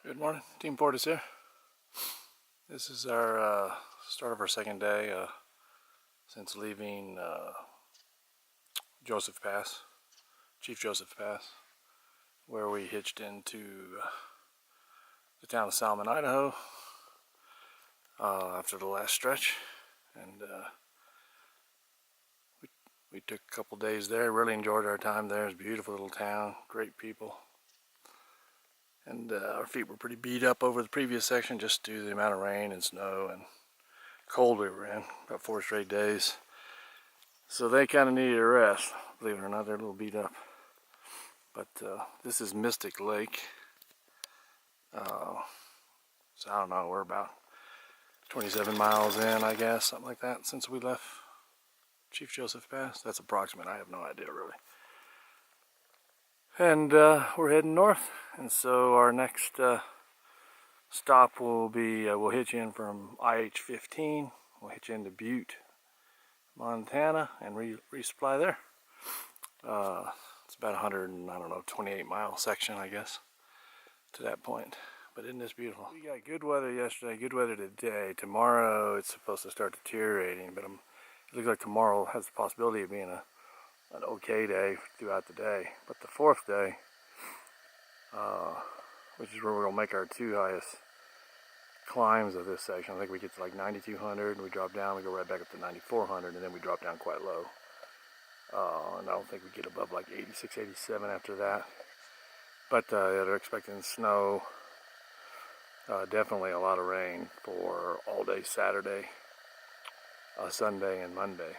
Good morning, Team Portis here. This is our start of our second day since leaving Joseph Pass, Chief Joseph Pass, where we hitched into the town of Salmon, Idaho after the last stretch, and we took a couple days there. Really enjoyed our time there. It's a beautiful little town, great people. And our feet were pretty beat up over the previous section just due to the amount of rain and snow and cold we were in, about 4 straight days. So they kind of needed a rest. Believe it or not, they're a little beat up. But this is Mystic Lake. So I don't know, we're about 27 miles in, I guess, something like that, since we left Chief Joseph Pass. That's approximate, I have no idea really. And we're heading north, and so our next stop will be, we'll hitch in from IH-15, we'll hitch into Butte, Montana, and resupply there. It's about 28 mile section, I guess, to that point. But isn't this beautiful? We got good weather yesterday, good weather today. Tomorrow it's supposed to start deteriorating, but it looks like tomorrow has the possibility of being an okay day throughout the day. But the fourth day, which is where we're going to make our 2 highest climbs of this section. I think we get to like 9,200 and we drop down, we go right back up to 9,400, and then we drop down quite low. And I don't think we get above like 86, 87 after that. But they're expecting snow, definitely a lot of rain for all day Saturday, Sunday, and Monday.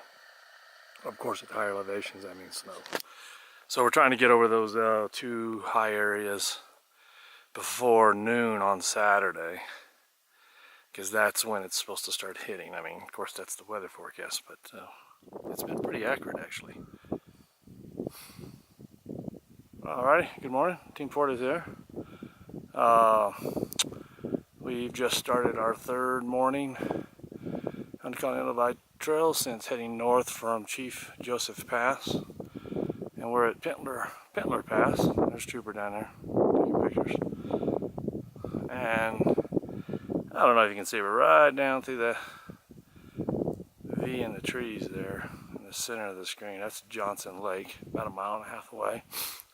Of course, at higher elevations, that means snow. So we're trying to get over those 2 high areas before noon on Saturday, because that's when it's supposed to start hitting. I mean, of course, that's the weather forecast, but it's been pretty accurate, actually. Alrighty, good morning. Team Ford is here. We've just started our 3rd morning on the Continental Divide Trail since heading north from Chief Joseph Pass, and we're at Pintler Pass. There's Trooper down there taking pictures, and I don't know if you can see, we're right down through the V in the trees there in the center of the screen. That's Johnson Lake, about 1.5 miles away.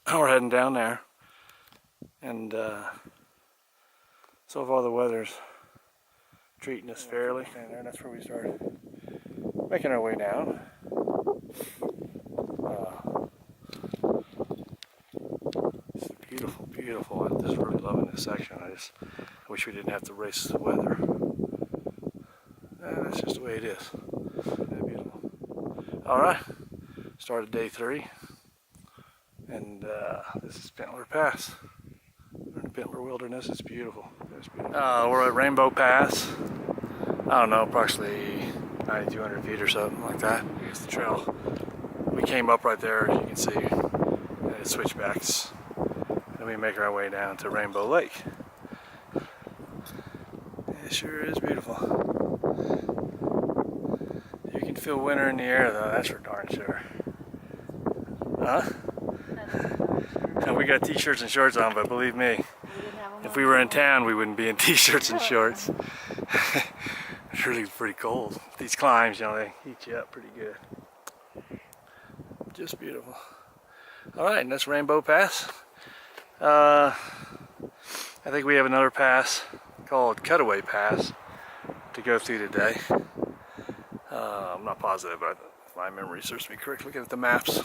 We're heading down there, and so far the weather's treating us fairly. And that's where we started making our way down. It's beautiful, beautiful. I'm just really loving this section. I wish we didn't have to race the weather. That's just the way it is. Isn't beautiful? Alright, started day 3. And this is Pintler Pass. We're in Pintler Wilderness. It's beautiful. It's beautiful. We're at Rainbow Pass. I don't know, approximately 9,200 feet or something like that. Here's the trail. We came up right there, as you can see, and it switchbacks. And we make our way down to Rainbow Lake. It sure is beautiful. You can feel winter in the air, though, that's for darn sure. Huh? And we got t-shirts and shorts on, but believe me, if we were in town, we wouldn't be in t-shirts and shorts. It's really pretty cold. These climbs, you know, they heat you up pretty good. Just beautiful. Alright, and that's Rainbow Pass. I think we have another pass called Cutaway Pass to go through today. I'm not positive, but if my memory serves me correct, looking at the maps,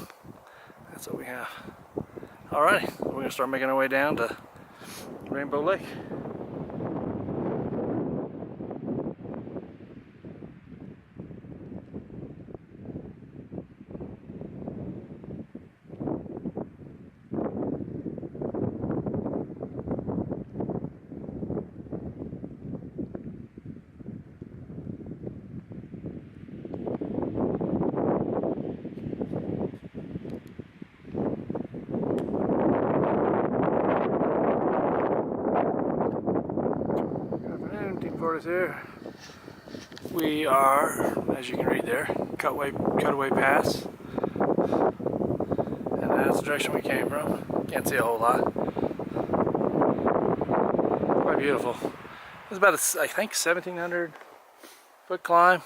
that's what we have. Alright, we're going to start making our way down to Rainbow Lake. Here we are, as you can read there, Cutaway Pass, and that's the direction we came from. Can't see a whole lot. beautiful. It was about, I think, 1,700 foot climb.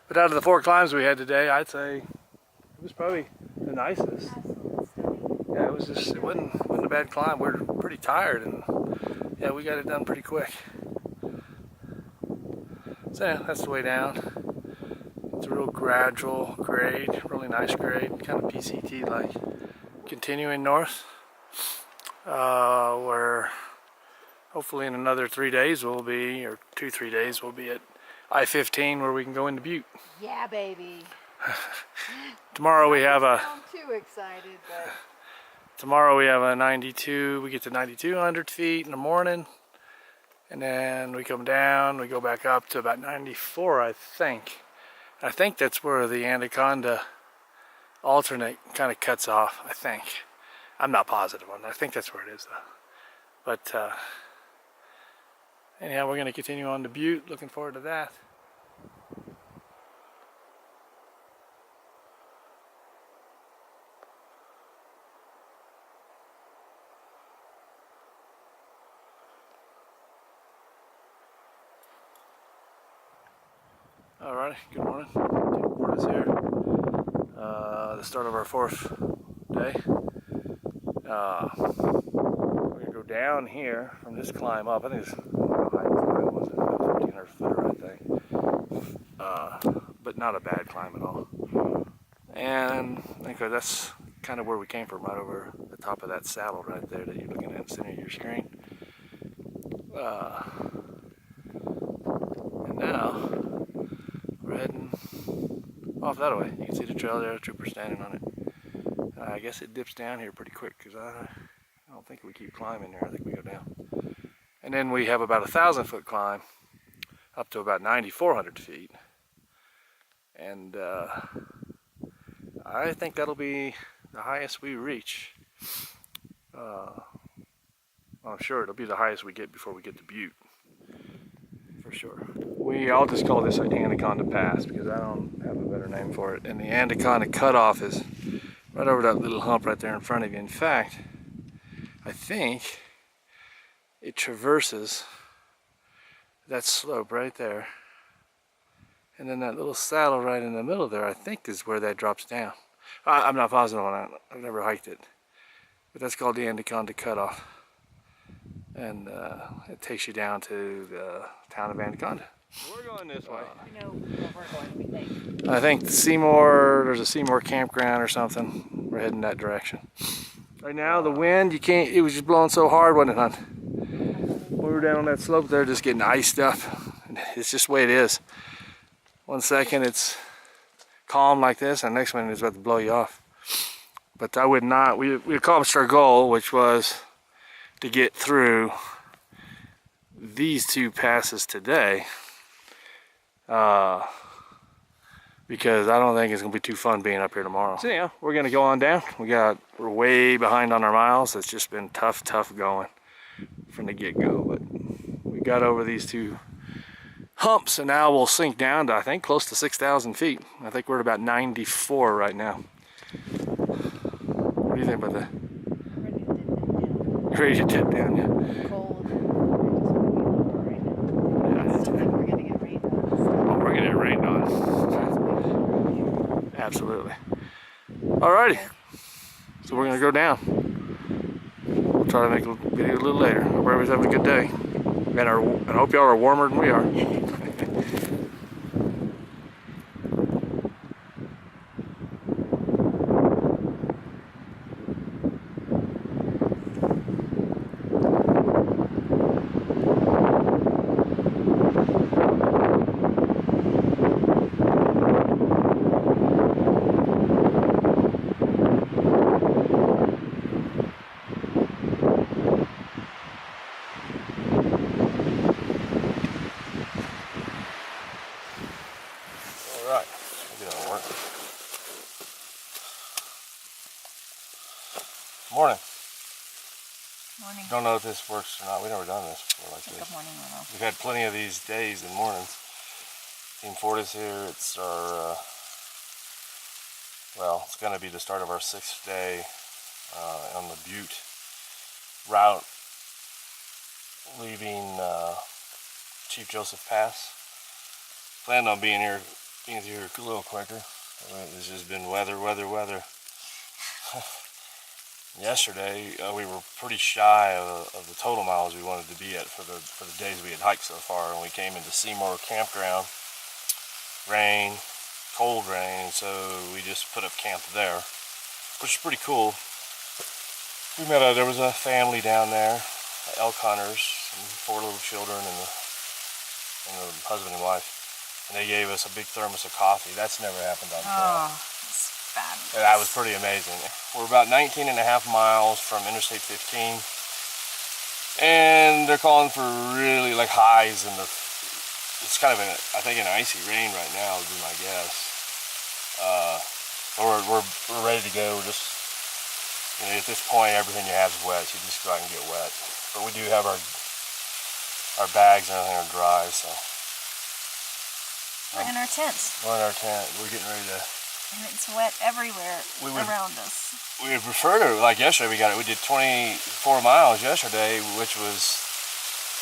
But out of the 4 climbs we had today, I'd say it was probably the nicest. Yeah, it wasn't a bad climb. We were pretty tired, and yeah, we got it done pretty quick. So yeah, that's the way down. It's a real gradual grade, really nice grade, kind of PCT like. Continuing north, where hopefully in another 3 days we'll be, or 2-3 days we'll be at I-15 where we can go into Butte. Yeah, baby. Tomorrow we have a. I'm too excited, but tomorrow we have a 92. We get to 9,200 feet in the morning, and then we come down. We go back up to about 94, I think. I think that's where the Anaconda alternate kind of cuts off, I think. I'm not positive on that. I think that's where it is, though. But anyhow, we're going to continue on to Butte. Looking forward to that. Alrighty, good morning. Report is here. The start of our 4th day. We're gonna go down here from this climb up. I think it's, I don't know how high the climb was, about 1,500 footer, I think. But not a bad climb at all. And I think that's kind of where we came from, right over the top of that saddle right there that you're looking at in the center of your screen. And now we're heading off that way. You can see the trail there, the trooper standing on it. I guess it dips down here pretty quick because I don't think we keep climbing there. I think we go down. And then we have about 1,000 foot climb up to about 9,400 feet. And I think that'll be the highest we reach. I'm sure it'll be the highest we get before we get to Butte. For sure. I'll just call this an Anaconda Pass because I don't have a better name for it. And the Anaconda cutoff is right over that little hump right there in front of you. In fact, I think it traverses that slope right there. And then that little saddle right in the middle there, I think is where that drops down. I'm not positive on that. I've never hiked it. But that's called the Anaconda Cutoff. And it takes you down to the town of Anaconda. We're going this way. we know where we're going, we think. I think there's a Seymour campground or something. We're heading that direction. Right now the wind, it was just blowing so hard, wasn't it, hon? We were down on that slope there just getting iced up. It's just the way it is. 1 second it's calm like this, and the next minute it's about to blow you off. But I would not, we accomplished our goal, which was to get through these 2 passes today. Because I don't think it's gonna be too fun being up here tomorrow. So yeah, we're gonna go on down. We're way behind on our miles. It's just been tough going from the get-go. But we got over these 2 humps, and now we'll sink down to, I think, close to 6,000 feet. I think we're at about 94 right now. What do you think about that? Ready to dip down, yeah. Cold. Yeah, I still think we're gonna get rained on. oh, we're gonna get rained on. Absolutely. Alrighty. So we're gonna go down. We'll try to make a video a little later. Hope everybody's having a good day. And I hope y'all are warmer than we are. Alright, we'll get on work. Morning. Morning. Don't know if this works or not. We've never done this before like Good this. morning, Willow. We've had plenty of these days and mornings. Team Fortis here. It's our, well, it's going to be the start of our 6th day on the Butte route. leaving Chief Joseph Pass. Planned on being here a little quicker. It's just been weather. Yesterday we were pretty shy of the total miles we wanted to be at for the days we had hiked so far, and we came into Seymour Campground. Rain, cold rain, so we just put up camp there, which is pretty cool. We met there was a family down there, elk hunters, and 4 little children, and the husband and wife. And they gave us a big thermos of coffee. That's never happened on trail. Oh, that's fabulous. That was pretty amazing. We're about 19 and a half miles from Interstate 15. And they're calling for really like highs in the, it's kind of I think an icy rain right now would be my guess. We're ready to go. We're just, you know, at this point everything you have is wet. You just go out and get wet. But we do have our bags and everything are dry, so. We're in our tents. We're in our tent. We're getting ready to. And it's wet everywhere around us. We would prefer to, like yesterday, we did 24 miles yesterday, which was,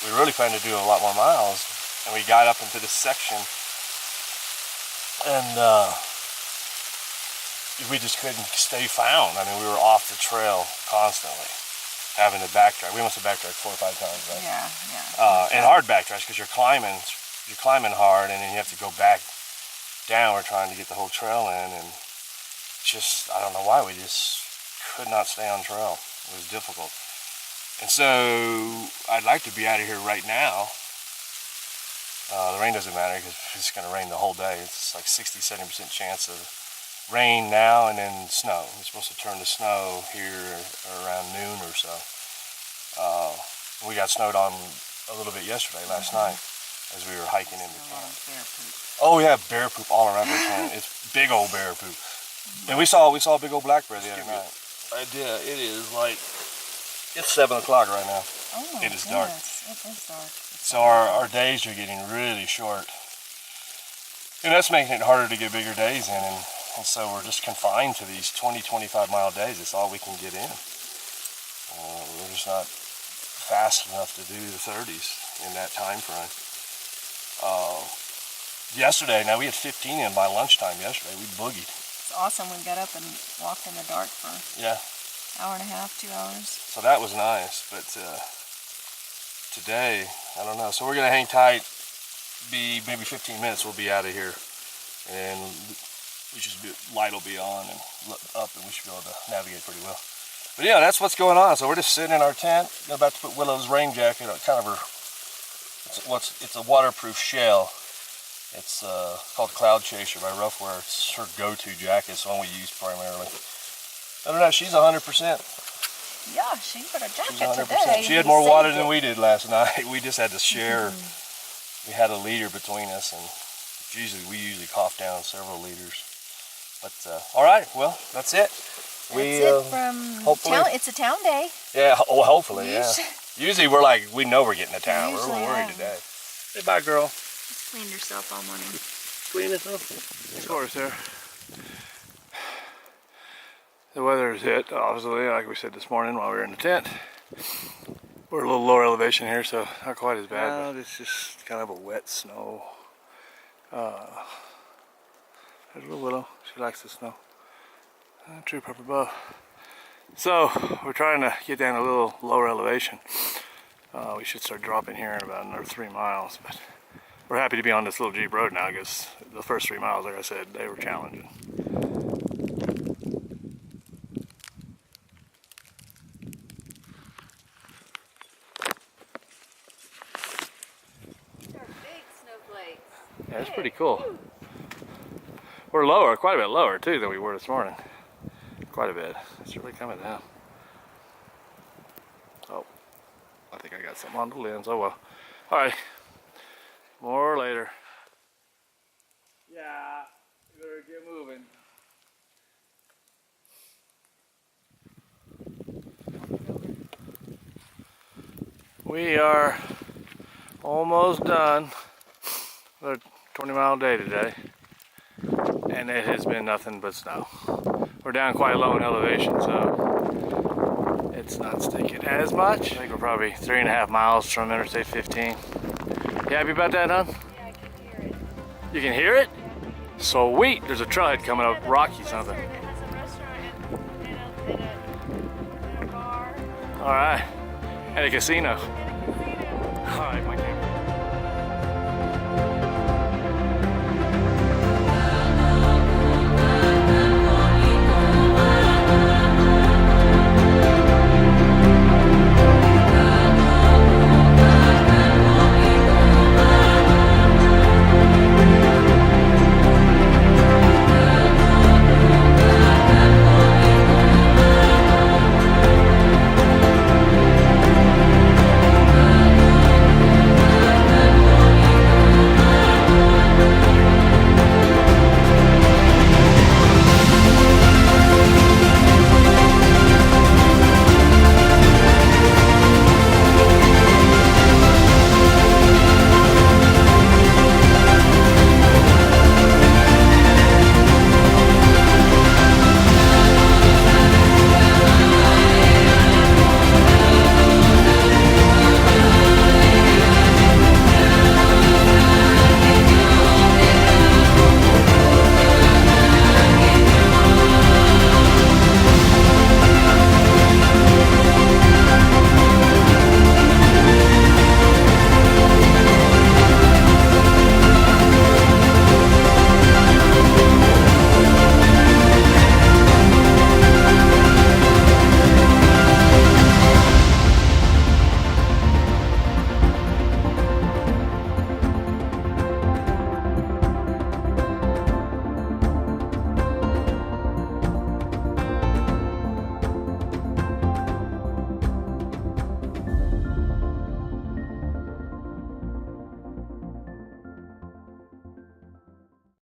we really planned to do a lot more miles. And we got up into this section, and we just couldn't stay found. I mean, we were off the trail constantly, having to backtrack. We must have backtracked 4 or 5 times, right? Yeah. And hard backtracks because you're climbing hard, and then you have to go back down. We're trying to get the whole trail in, and just, I don't know why, we just could not stay on trail. It was difficult. And so I'd like to be out of here right now. The rain doesn't matter because it's going to rain the whole day. It's like 60-70% chance of rain now and then snow. It's supposed to turn to snow here around noon or so. We got snowed on a little bit yesterday, last night, as we were hiking into camp. Oh yeah, bear poop all around the tent. It's big old bear poop. And we saw a big old black bear the other night. I did. It is like, it's 7 o'clock right now. Oh, it is dark. It is dark. So our days are getting really short. And that's making it harder to get bigger days in. And so we're just confined to these 20-25 mile days. It's all we can get in. We're just not fast enough to do the 30s in that time frame. Yesterday, now we had 15 in by lunchtime yesterday. We boogied. It's awesome. We got up and walked in the dark for an hour and a half, 2 hours. So that was nice, but today, I don't know. So we're going to hang tight. Be maybe 15 minutes, we'll be out of here. And light will be on and up, and we should be able to navigate pretty well. But yeah, that's what's going on. So we're just sitting in our tent. We're about to put Willow's rain jacket on, kind of it's a waterproof shell. It's called Cloud Chaser by Roughwear. It's her go-to jacket. It's the one we use primarily. Other than that, she's 100%. Yeah, she put a jacket She's 100%. today. She had more water than we did last night. We just had to share. We had a liter between us, and we usually cough down several liters. But all right, well, that's it. That's it from town. It's a town day. Yeah, hopefully, yeah. Usually we're like, we know we're getting to town. We're worried today. Say bye, girl. Just cleaned herself all morning. Clean herself? Of course, there. The weather is hit, obviously, like we said this morning while we were in the tent. We're a little lower elevation here, so not quite as bad, but it's just kind of a wet snow. There's a little Willow. She likes the snow. Troop up above. So we're trying to get down a little lower elevation. We should start dropping here in about another 3 miles, but we're happy to be on this little Jeep road now because the first 3 miles, like I said, they were challenging. Yeah, it's pretty cool. We're lower, quite a bit lower too than we were this morning. Quite a bit. It's really coming down. Oh, I think I got something on the lens. Oh well. Alright. More later. Yeah, you better get moving. We are almost done. Another 20-mile day today, and it has been nothing but snow. We're down quite low in elevation, so it's not stinking as much. I think we're probably 3.5 miles from Interstate 15. You happy about that, hon? Yeah, I can hear it. You can hear it? Sweet. There's a trailhead coming up, Rocky something. It has a restaurant and a bar. All right. And a casino. And a casino. All right, my camera.